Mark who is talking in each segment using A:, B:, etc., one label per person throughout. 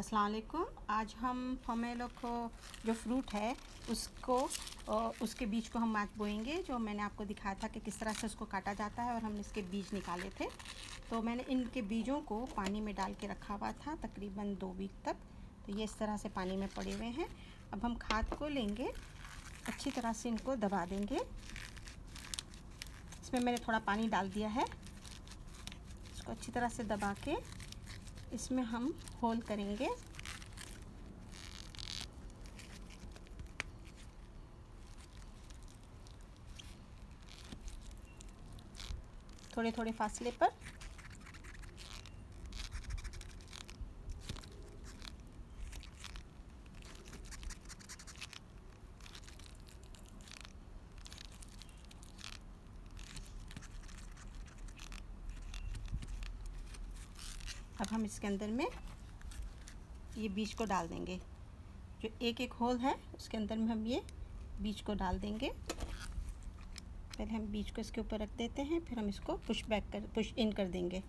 A: अस्सलाम वालेकुम। आज हम पोमेलो को जो फ्रूट है उसको उसके बीज को हम आज बोएंगे। जो मैंने आपको दिखाया था कि किस तरह से उसको काटा जाता है और हमने इसके बीज निकाले थे। तो मैंने इनके बीजों को पानी में डाल के रखा हुआ था तकरीबन 2 वीक तक। तो ये इस तरह से पानी में पड़े हुए हैं। अब हम खाद को लेंगे, अच्छी तरह से इनको दबा देंगे। इसमें मैंने थोड़ा पानी डाल दिया है। इसको अच्छी तरह से दबा के इसमें हम होल करेंगे। थोड़े थोड़े फासले पर। अब हम इसके अंदर में ये बीज को डाल देंगे। जो एक एक होल है उसके अंदर में हम ये बीज को डाल देंगे। पहले हम बीज को इसके ऊपर रख देते हैं, फिर हम इसको पुश इन कर देंगे।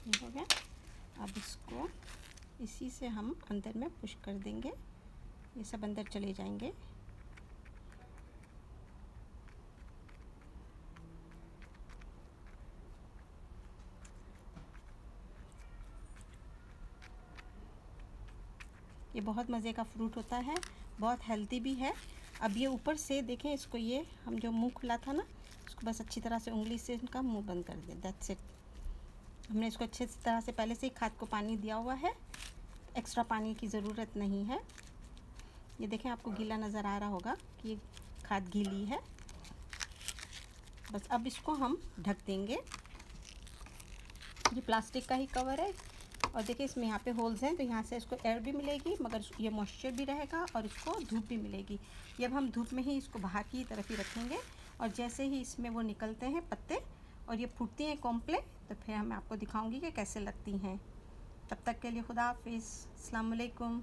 A: ये हो गया। अब इसको इसी से हम अंदर में पुश कर देंगे। ये सब अंदर चले जाएंगे। ये बहुत मज़े का फ्रूट होता है, बहुत हेल्दी भी है। अब ये ऊपर से देखें, इसको ये हम जो मुंह खुला था ना, उसको बस अच्छी तरह से उंगली से इनका मुंह बंद कर दें। That's it. हमने इसको अच्छे तरह से पहले से ही खाद को पानी दिया हुआ है, एक्स्ट्रा पानी की ज़रूरत नहीं है। ये देखें, आपको गीला नज़र आ रहा होगा कि ये खाद गीली है। बस अब इसको हम ढक देंगे। ये प्लास्टिक का ही कवर है और देखिए इसमें यहाँ पे होल्स हैं, तो यहाँ से इसको एयर भी मिलेगी मगर ये मॉइस्चर भी रहेगा और इसको धूप भी मिलेगी। ये अब हम धूप में ही इसको बाहर की तरफ ही रखेंगे और जैसे ही इसमें वो निकलते हैं पत्ते और ये फूटती हैं कॉम्प्ले, तो फिर मैं आपको दिखाऊंगी कि कैसे लगती हैं। तब तक के लिए खुदा हाफिज़, अस्सलाम वालेकुम।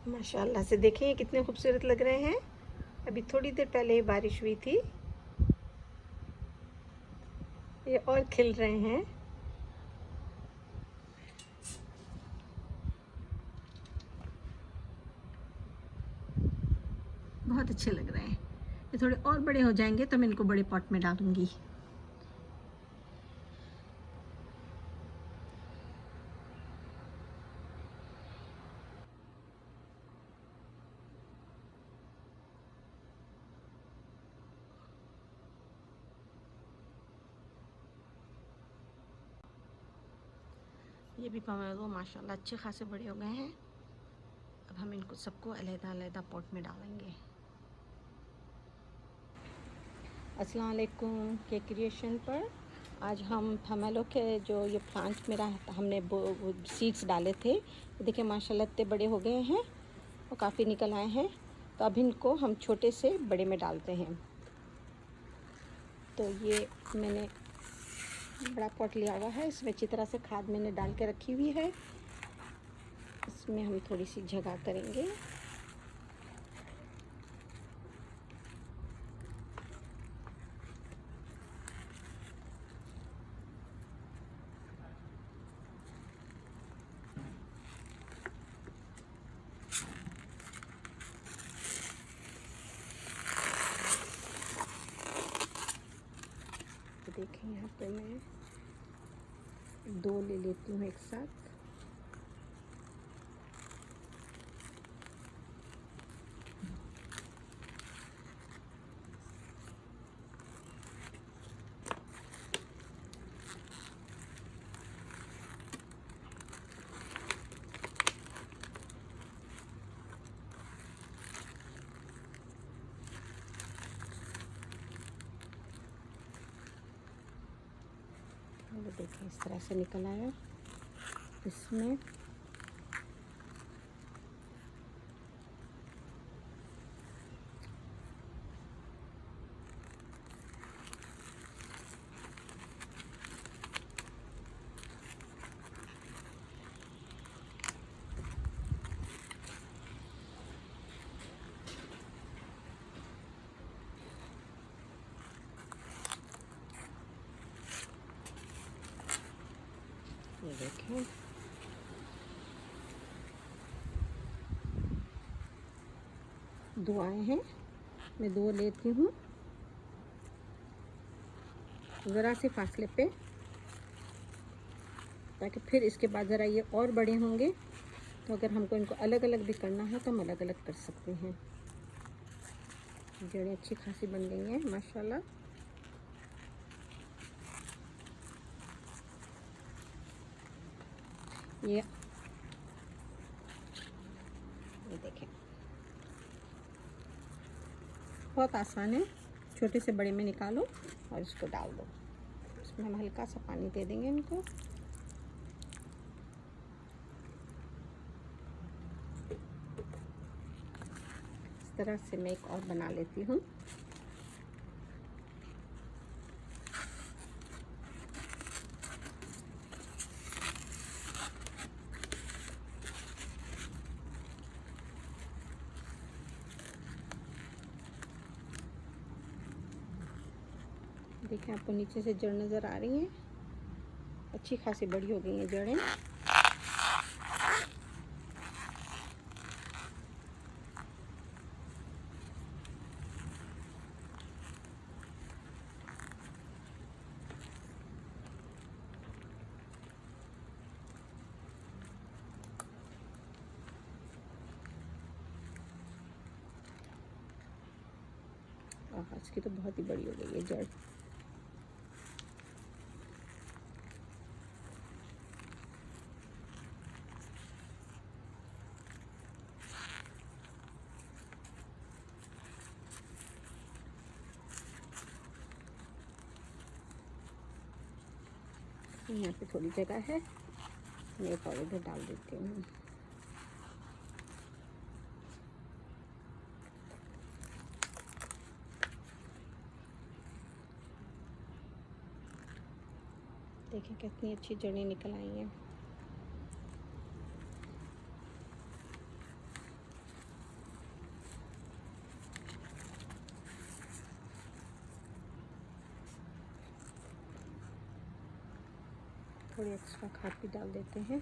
A: माशाल्लाह से देखें ये कितने खूबसूरत लग रहे हैं। अभी थोड़ी देर पहले ही बारिश हुई थी, ये और खिल रहे हैं। बहुत अच्छे लग रहे हैं। ये थोड़े और बड़े हो जाएंगे तो मैं इनको बड़े पॉट में डालूंगी। ये भी पोमेलो माशाल्लाह अच्छे खासे बड़े हो गए हैं। अब हम इनको सबको अलग-अलग पॉट में डालेंगे। अस्सलाम वालेकुम के क्रिएशन पर आज हम पोमेलो के जो ये प्लांट मेरा हमने सीड्स डाले थे, देखिए माशाल्लाह इतने बड़े हो गए हैं और काफ़ी निकल आए हैं। तो अब इनको हम छोटे से बड़े में डालते हैं। तो ये मैंने बड़ा पॉट लिया हुआ है, इसमें अच्छी तरह से खाद मैंने डाल के रखी हुई है। इसमें हम थोड़ी सी जगह करेंगे। तो देखें यहाँ पे मैं 2 ले लेती हूँ एक साथ। ये देखिए इस तरह से निकल आया। इसमें ये देखें दो आए हैं, मैं 2 लेती हूँ ज़रा से फासले पे, ताकि फिर इसके बाद ज़रा ये और बड़े होंगे तो अगर हमको इनको अलग अलग भी करना है तो हम अलग अलग कर सकते हैं। जड़ें अच्छी खासी बन गई हैं माशाल्लाह। ये देखें बहुत आसान है, छोटे से बड़े में निकालो और इसको डाल दो। इसमें हम हल्का सा पानी दे देंगे इनको। इस तरह से मैं एक और बना लेती हूँ। देखिए आपको नीचे से जड़ नज़र आ रही हैं, अच्छी खासी बड़ी हो गई हैं जड़ें। और इसकी तो बहुत ही बड़ी हो गई है जड़। यहाँ पे थोड़ी जगह है, मैं एक और इधर डाल देती हूँ। देखिए कितनी अच्छी जड़ें निकल आई हैं। थोड़ी एक्स्ट्रा खाद भी डाल देते हैं।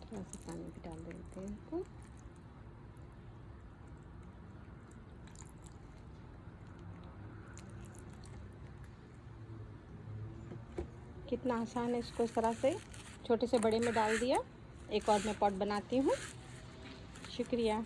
A: थोड़ा सा पानी भी डाल देते हैं इनको। कितना आसान है, इसको इस तरह से छोटे से बड़े में डाल दिया। एक और मैं पॉट बनाती हूँ। शुक्रिया।